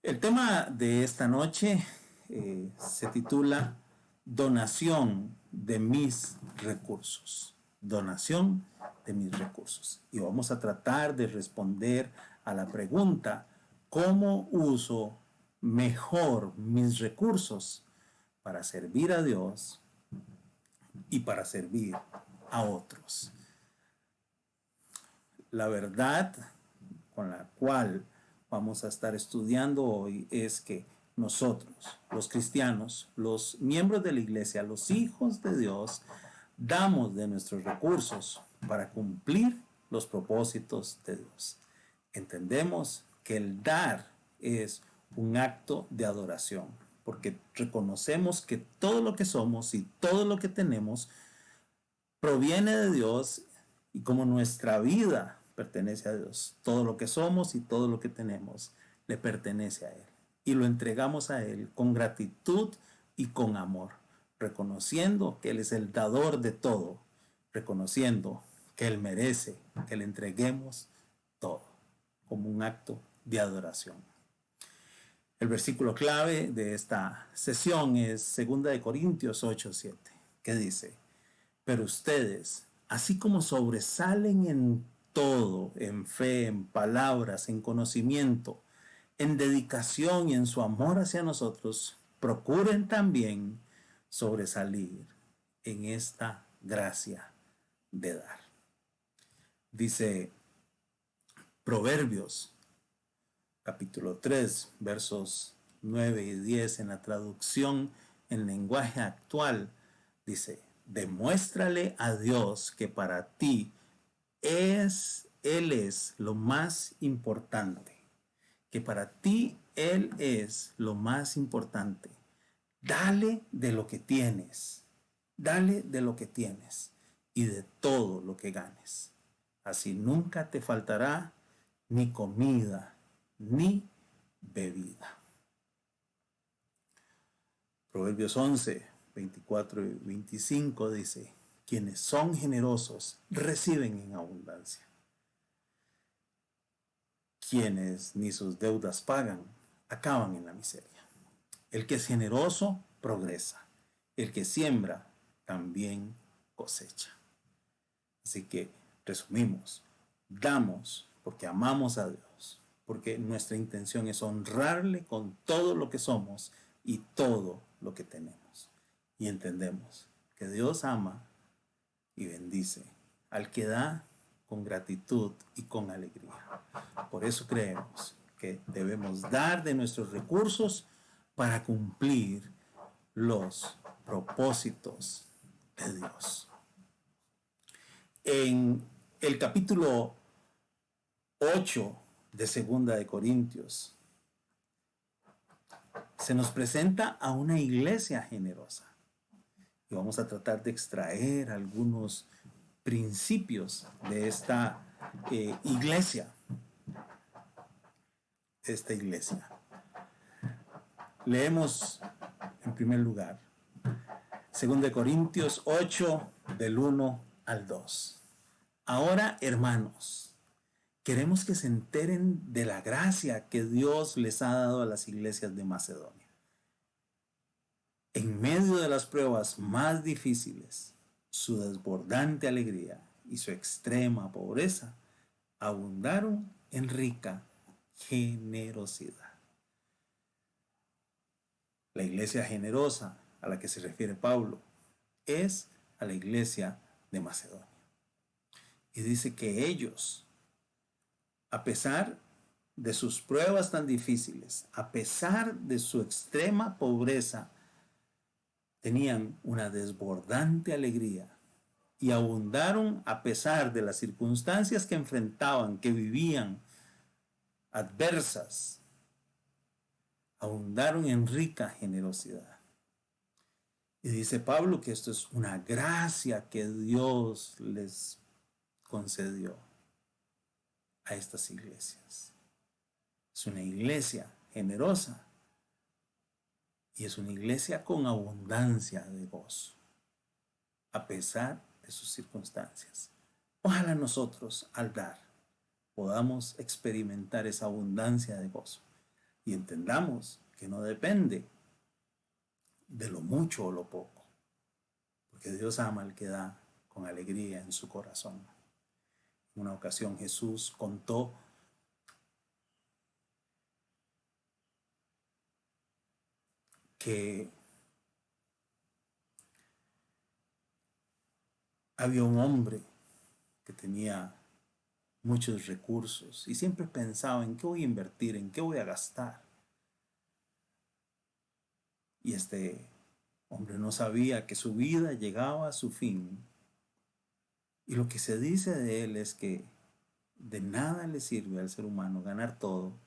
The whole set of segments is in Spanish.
El tema de esta noche se titula Donación de mis recursos. Donación de mis recursos. Y vamos a tratar de responder a la pregunta, ¿cómo uso mejor mis recursos para servir a Dios y para servir a otros? La verdad con la cual vamos a estar estudiando hoy es que nosotros, los cristianos, los miembros de la iglesia, los hijos de Dios, damos de nuestros recursos para cumplir los propósitos de Dios. Entendemos que el dar es un acto de adoración, porque reconocemos que todo lo que somos y todo lo que tenemos proviene de Dios, y como nuestra vida pertenece a Dios, todo lo que somos y todo lo que tenemos le pertenece a Él. Y lo entregamos a Él con gratitud y con amor, reconociendo que Él es el dador de todo, reconociendo que Él merece que le entreguemos todo, como un acto de adoración. El versículo clave de esta sesión es 2 Corintios 8:7, que dice: pero ustedes, así como sobresalen en todo, en fe, en palabras, en conocimiento, en dedicación y en su amor hacia nosotros, procuren también sobresalir en esta gracia de dar. Dice Proverbios, capítulo 3, versos 9 y 10 en la traducción en lenguaje actual, dice: demuéstrale a Dios que para ti Él es lo más importante, que para ti Él es lo más importante. Dale de lo que tienes, dale de lo que tienes y de todo lo que ganes. Así nunca te faltará ni comida ni bebida. Proverbios 11, 24 y 25 dice: quienes son generosos reciben en abundancia. Quienes ni sus deudas pagan acaban en la miseria. El que es generoso progresa. El que siembra también cosecha. Así que resumimos: damos porque amamos a Dios, porque nuestra intención es honrarle con todo lo que somos y todo lo que tenemos. Y entendemos que Dios ama y bendice al que da con gratitud y con alegría. Por eso creemos que debemos dar de nuestros recursos para cumplir los propósitos de Dios. En el capítulo 8 de 2 Corintios se nos presenta a una iglesia generosa. Y vamos a tratar de extraer algunos principios de esta iglesia. Leemos en primer lugar 2 Corintios 8 del 1 al 2. Ahora, hermanos, queremos que se enteren de la gracia que Dios les ha dado a las iglesias de Macedonia. En medio de las pruebas más difíciles, su desbordante alegría y su extrema pobreza abundaron en rica generosidad. La iglesia generosa a la que se refiere Pablo es a la iglesia de Macedonia. Y dice que ellos, a pesar de sus pruebas tan difíciles, a pesar de su extrema pobreza, tenían una desbordante alegría y abundaron a pesar de las circunstancias que enfrentaban, que vivían adversas, abundaron en rica generosidad. Y dice Pablo que esto es una gracia que Dios les concedió a estas iglesias. Es una iglesia generosa y es una iglesia con abundancia de gozo, a pesar de sus circunstancias, Ojalá nosotros al dar podamos experimentar esa abundancia de gozo y entendamos que no depende de lo mucho o lo poco, porque Dios ama al que da con alegría en su corazón. En una ocasión Jesús contó que había un hombre que tenía muchos recursos y siempre pensaba en qué voy a invertir, en qué voy a gastar. Y este hombre no sabía que su vida llegaba a su fin. Y lo que se dice de él es que de nada le sirve al ser humano ganar todo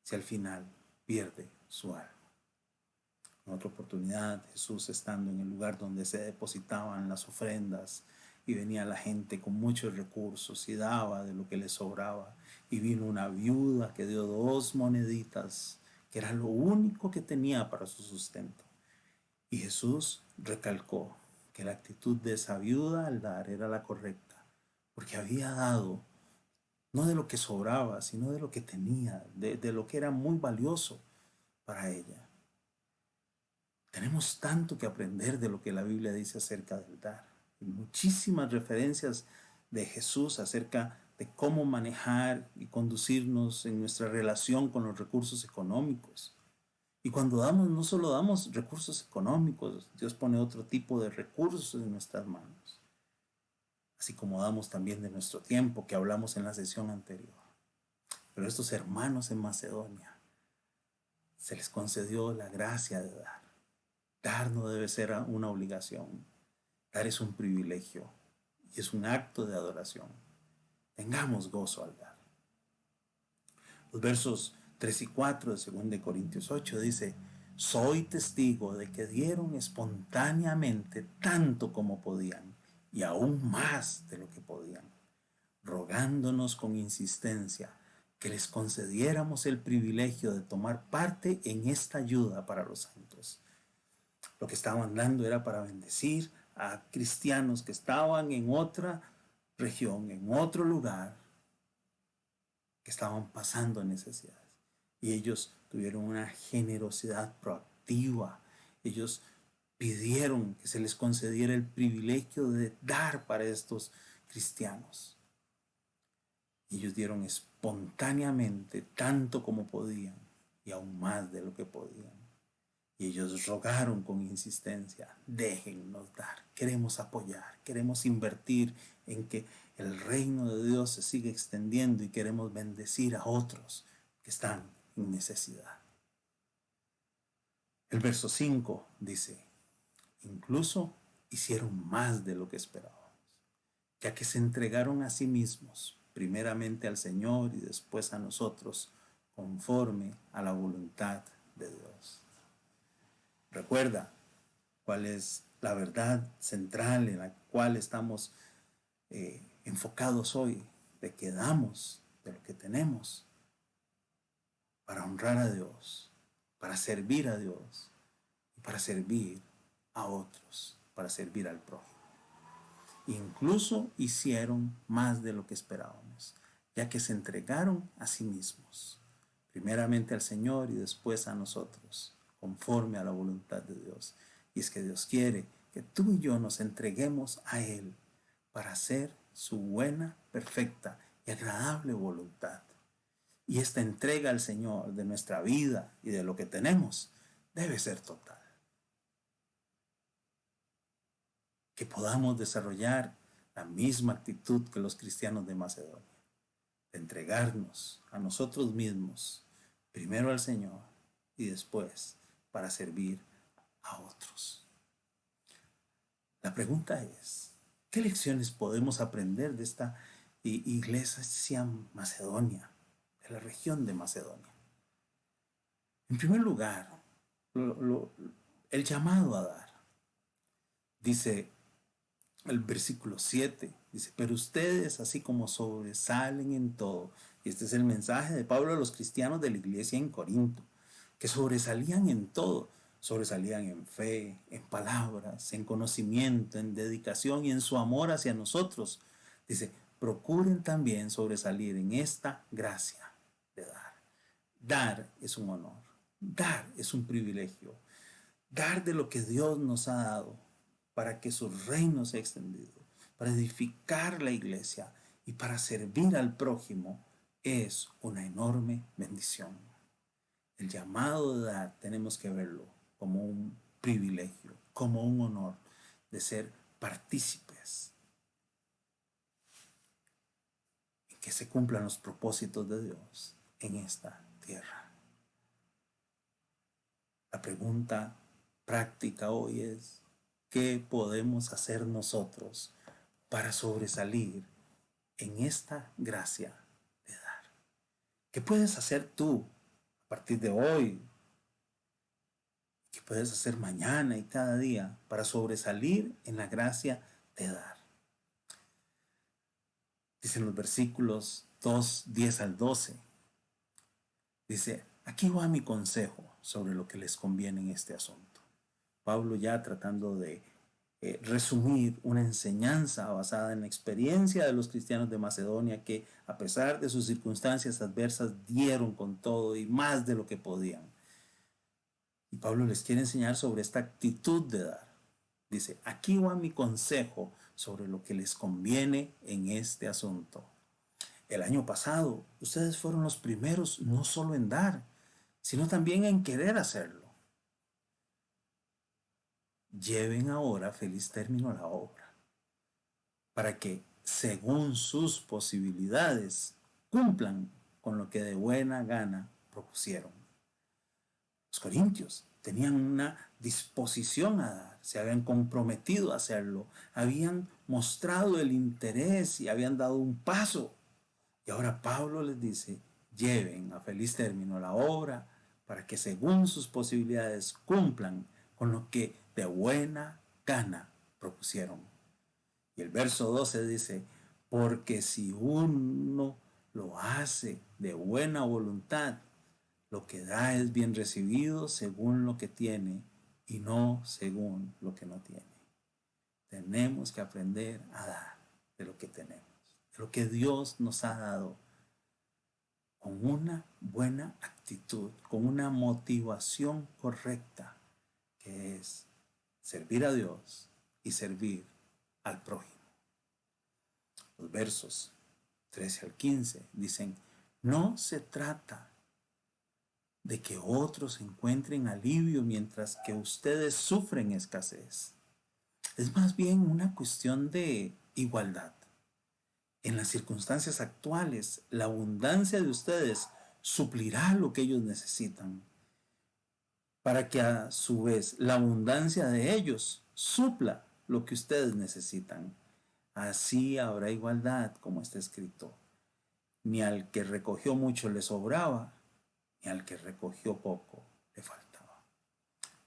si al final pierde su alma. En otra oportunidad, Jesús estando en el lugar donde se depositaban las ofrendas y venía la gente con muchos recursos y daba de lo que le sobraba, y vino una viuda que dio 2 moneditas, que era lo único que tenía para su sustento. Y Jesús recalcó que la actitud de esa viuda al dar era la correcta, porque había dado no de lo que sobraba, sino de lo que tenía, de lo que era muy valioso para ella. Tenemos tanto que aprender de lo que la Biblia dice acerca del dar. Hay muchísimas referencias de Jesús acerca de cómo manejar y conducirnos en nuestra relación con los recursos económicos. Y cuando damos, no solo damos recursos económicos, Dios pone otro tipo de recursos en nuestras manos. Así como damos también de nuestro tiempo, que hablamos en la sesión anterior. Pero estos hermanos en Macedonia se les concedió la gracia de dar. Dar no debe ser una obligación. Dar es un privilegio y es un acto de adoración. Tengamos gozo al dar. Los versos 3 y 4 de 2 Corintios 8 dice: soy testigo de que dieron espontáneamente tanto como podían y aún más de lo que podían, rogándonos con insistencia que les concediéramos el privilegio de tomar parte en esta ayuda para los santos. Lo que estaban dando era para bendecir a cristianos que estaban en otra región, en otro lugar, que estaban pasando necesidades. Y ellos tuvieron una generosidad proactiva. Ellos pidieron que se les concediera el privilegio de dar para estos cristianos. Ellos dieron espontáneamente tanto como podían y aún más de lo que podían. Y ellos rogaron con insistencia: déjennos dar, queremos apoyar, queremos invertir en que el reino de Dios se siga extendiendo y queremos bendecir a otros que están en necesidad. El verso 5 dice: incluso hicieron más de lo que esperábamos, ya que se entregaron a sí mismos, primeramente al Señor y después a nosotros, conforme a la voluntad de Dios. Recuerda cuál es la verdad central en la cual estamos enfocados hoy, de que damos de lo que tenemos para honrar a Dios, para servir a Dios y para servir a otros, para servir al prójimo. Incluso hicieron más de lo que esperábamos, ya que se entregaron a sí mismos, primeramente al Señor y después a nosotros, conforme a la voluntad de Dios. Y es que Dios quiere que tú y yo nos entreguemos a Él para hacer su buena, perfecta y agradable voluntad. Y esta entrega al Señor de nuestra vida y de lo que tenemos debe ser total. Que podamos desarrollar la misma actitud que los cristianos de Macedonia, de entregarnos a nosotros mismos, primero al Señor y después para servir a otros. La pregunta es: ¿qué lecciones podemos aprender de esta iglesia Macedonia, de la región de Macedonia? En primer lugar, el llamado a dar. Dice el versículo 7, dice: pero ustedes, así como sobresalen en todo, y este es el mensaje de Pablo a los cristianos de la iglesia en Corinto, que sobresalían en todo. Sobresalían en fe, en palabras, en conocimiento, en dedicación y en su amor hacia nosotros. Dice: procuren también sobresalir en esta gracia de dar. Dar es un honor, dar es un privilegio, dar de lo que Dios nos ha dado para que su reino sea extendido, para edificar la iglesia y para servir al prójimo es una enorme bendición. El llamado de dar tenemos que verlo como un privilegio, como un honor de ser partícipes y que se cumplan los propósitos de Dios en esta tierra. La pregunta práctica hoy es, ¿qué podemos hacer nosotros para sobresalir en esta gracia de dar? ¿Qué puedes hacer tú a partir de hoy? ¿Qué puedes hacer mañana y cada día para sobresalir en la gracia de dar? Dicen los versículos 2, 10 al 12. Dice, aquí va mi consejo sobre lo que les conviene en este asunto. Pablo ya tratando de resumir una enseñanza basada en la experiencia de los cristianos de Macedonia que a pesar de sus circunstancias adversas dieron con todo y más de lo que podían. Y Pablo les quiere enseñar sobre esta actitud de dar. Dice, aquí va mi consejo sobre lo que les conviene en este asunto. El año pasado, ustedes fueron los primeros no solo en dar, sino también en querer hacerlo. Lleven ahora feliz término a la obra, para que, según sus posibilidades, cumplan con lo que de buena gana propusieron. Los corintios tenían una disposición a dar, se habían comprometido a hacerlo, habían mostrado el interés y habían dado un paso. Y ahora Pablo les dice, lleven a feliz término la obra para que según sus posibilidades cumplan con lo que de buena gana propusieron. Y el verso 12 dice, porque si uno lo hace de buena voluntad, lo que da es bien recibido según lo que tiene y no según lo que no tiene. Tenemos que aprender a dar de lo que tenemos, de lo que Dios nos ha dado, con una buena actitud, con una motivación correcta, que es servir a Dios y servir al prójimo. Los versos 13 al 15 dicen, no se trata de que otros encuentren alivio mientras que ustedes sufren escasez. Es más bien una cuestión de igualdad. En las circunstancias actuales, la abundancia de ustedes suplirá lo que ellos necesitan, para que a su vez la abundancia de ellos supla lo que ustedes necesitan. Así habrá igualdad, como está escrito. Ni al que recogió mucho le sobraba, ni al que recogió poco le faltaba.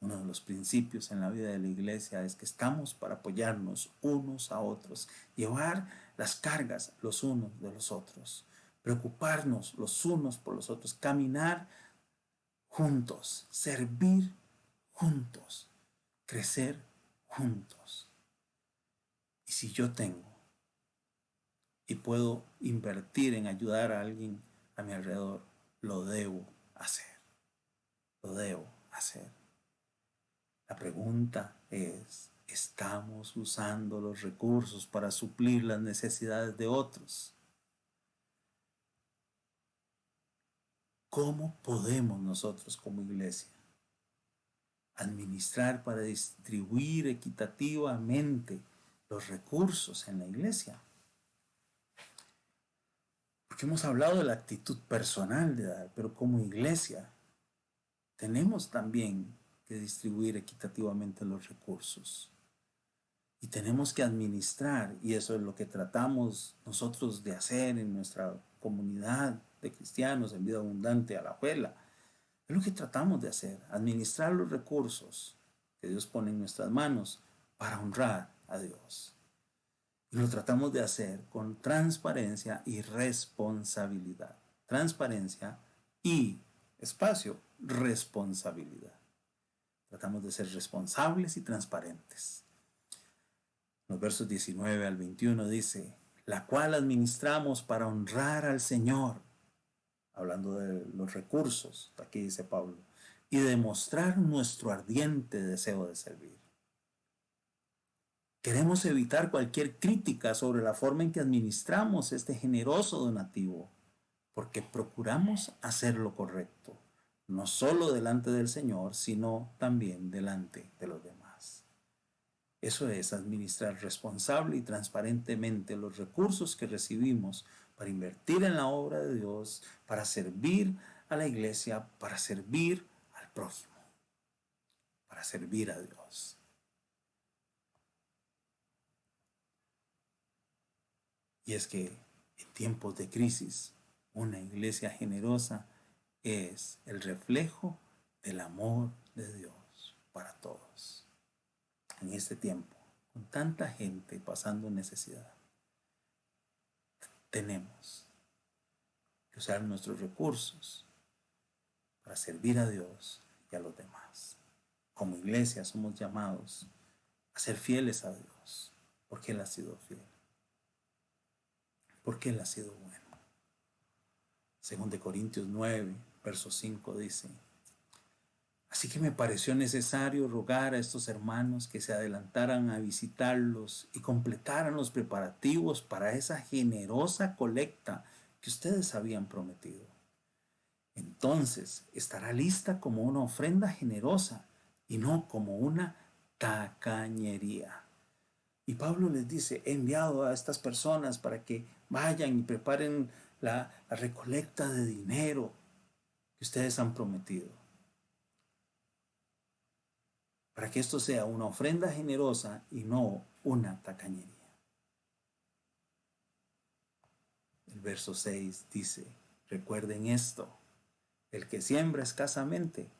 Uno de los principios en la vida de la iglesia es que estamos para apoyarnos unos a otros, llevar las cargas los unos de los otros, preocuparnos los unos por los otros, caminar juntos, servir juntos, crecer juntos. Y si yo tengo y puedo invertir en ayudar a alguien a mi alrededor, lo debo hacer. Lo debo hacer. La pregunta es, ¿estamos usando los recursos para suplir las necesidades de otros? ¿Cómo podemos nosotros como iglesia administrar para distribuir equitativamente los recursos en la iglesia? Porque hemos hablado de la actitud personal de dar, pero como iglesia tenemos también que distribuir equitativamente los recursos. Y tenemos que administrar, y eso es lo que tratamos nosotros de hacer en nuestra comunidad de cristianos en Vida Abundante Alajuela. Es lo que tratamos de hacer, administrar los recursos que Dios pone en nuestras manos para honrar a Dios. Y lo tratamos de hacer con transparencia y responsabilidad. Transparencia y responsabilidad. Tratamos de ser responsables y transparentes. Los versos 19 al 21 dice, la cual administramos para honrar al Señor, hablando de los recursos, aquí dice Pablo, y demostrar nuestro ardiente deseo de servir. Queremos evitar cualquier crítica sobre la forma en que administramos este generoso donativo, porque procuramos hacer lo correcto, no solo delante del Señor, sino también delante de los demás. Eso es administrar responsable y transparentemente los recursos que recibimos para invertir en la obra de Dios, para servir a la iglesia, para servir al prójimo, para servir a Dios. Y es que en tiempos de crisis, una iglesia generosa es el reflejo del amor de Dios para todos. En este tiempo, con tanta gente pasando necesidad, tenemos que usar nuestros recursos para servir a Dios y a los demás. Como iglesia somos llamados a ser fieles a Dios, porque Él ha sido fiel, porque Él ha sido bueno. Según de Corintios 9, verso 5 dice: así que me pareció necesario rogar a estos hermanos que se adelantaran a visitarlos y completaran los preparativos para esa generosa colecta que ustedes habían prometido. Entonces estará lista como una ofrenda generosa y no como una tacañería. Y Pablo les dice: he enviado a estas personas para que vayan y preparen la recolecta de dinero que ustedes han prometido, para que esto sea una ofrenda generosa y no una tacañería. El verso 6 dice: recuerden esto, el que siembra escasamente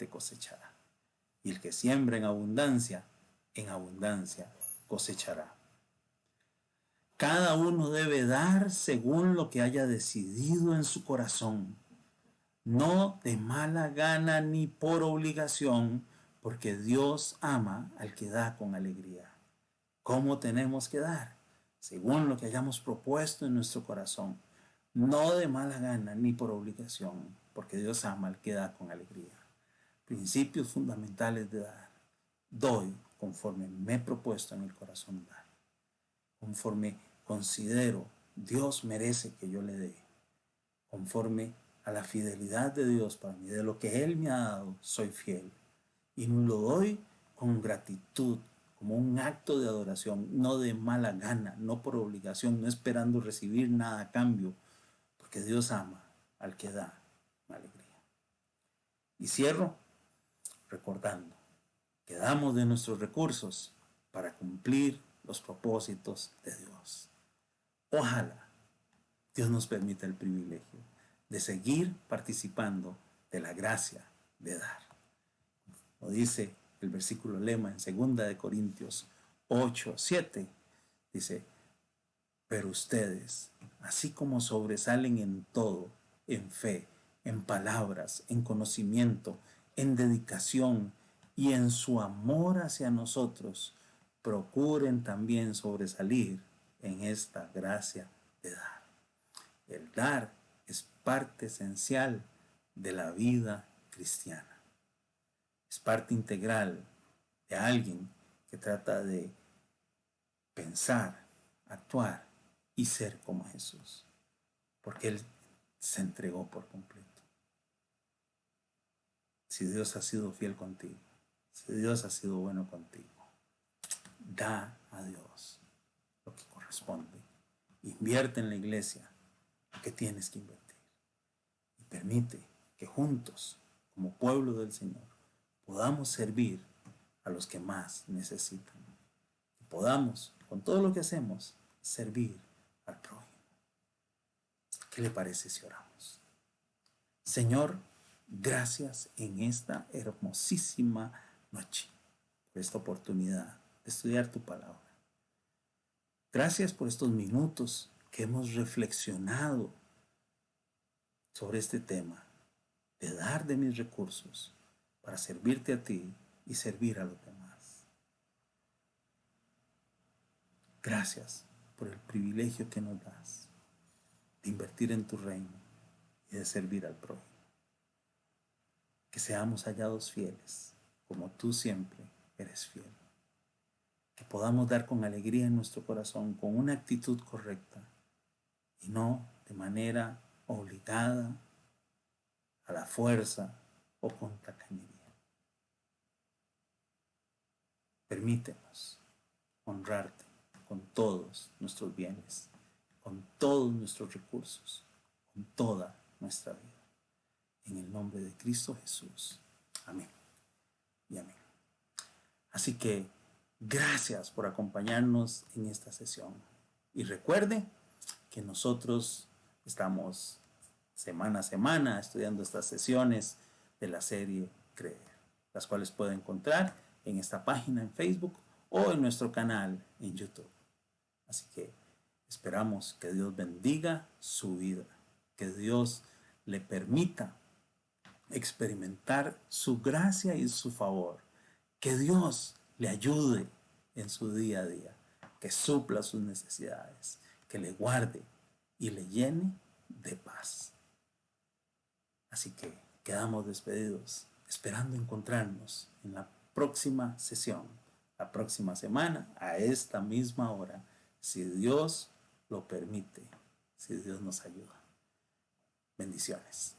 cosechará, y el que siembra en abundancia cosechará. Cada uno debe dar según lo que haya decidido en su corazón, no de mala gana ni por obligación, porque Dios ama al que da con alegría. ¿Cómo tenemos que dar? Según lo que hayamos propuesto en nuestro corazón, no de mala gana ni por obligación, porque Dios ama al que da con alegría. Principios fundamentales de dar. Doy conforme me he propuesto en el corazón dar, conforme considero Dios merece que yo le dé, conforme a la fidelidad de Dios para mí, de lo que Él me ha dado, soy fiel. Y lo doy con gratitud, como un acto de adoración, no de mala gana, no por obligación, no esperando recibir nada a cambio, porque Dios ama al que da alegría. Y cierro recordando que damos de nuestros recursos para cumplir los propósitos de Dios. Ojalá Dios nos permita el privilegio de seguir participando de la gracia de dar. Lo dice el versículo lema en 2 Corintios 8:7, dice: pero ustedes, así como sobresalen en todo, en fe, en palabras, en conocimiento, en dedicación y en su amor hacia nosotros, procuren también sobresalir en esta gracia de dar. El dar es parte esencial de la vida cristiana. Es parte integral de alguien que trata de pensar, actuar y ser como Jesús, porque Él se entregó por completo. Si Dios ha sido fiel contigo, si Dios ha sido bueno contigo, da a Dios lo que corresponde. Invierte en la iglesia lo que tienes que invertir. Y permite que juntos, como pueblo del Señor, podamos servir a los que más necesitan. Y podamos, con todo lo que hacemos, servir al prójimo. ¿Qué le parece si oramos? Señor, gracias en esta hermosísima noche por esta oportunidad de estudiar tu palabra. Gracias por estos minutos que hemos reflexionado sobre este tema de dar de mis recursos para servirte a ti y servir a los demás. Gracias por el privilegio que nos das de invertir en tu reino y de servir al prójimo. Que seamos hallados fieles, como tú siempre eres fiel. Que podamos dar con alegría en nuestro corazón, con una actitud correcta y no de manera obligada, a la fuerza o con tacañería. Permítenos honrarte con todos nuestros bienes, con todos nuestros recursos, con toda nuestra vida. En el nombre de Cristo Jesús. Amén y amén. Así que gracias por acompañarnos en esta sesión. Y recuerde que nosotros estamos semana a semana estudiando estas sesiones de la serie Creer, las cuales puede encontrar en esta página en Facebook o en nuestro canal en YouTube. Así que esperamos que Dios bendiga su vida, que Dios le permita experimentar su gracia y su favor, que Dios le ayude en su día a día, que supla sus necesidades, que le guarde y le llene de paz. Así que quedamos despedidos, esperando encontrarnos en la próxima sesión, la próxima semana, a esta misma hora, si Dios lo permite, si Dios nos ayuda. Bendiciones.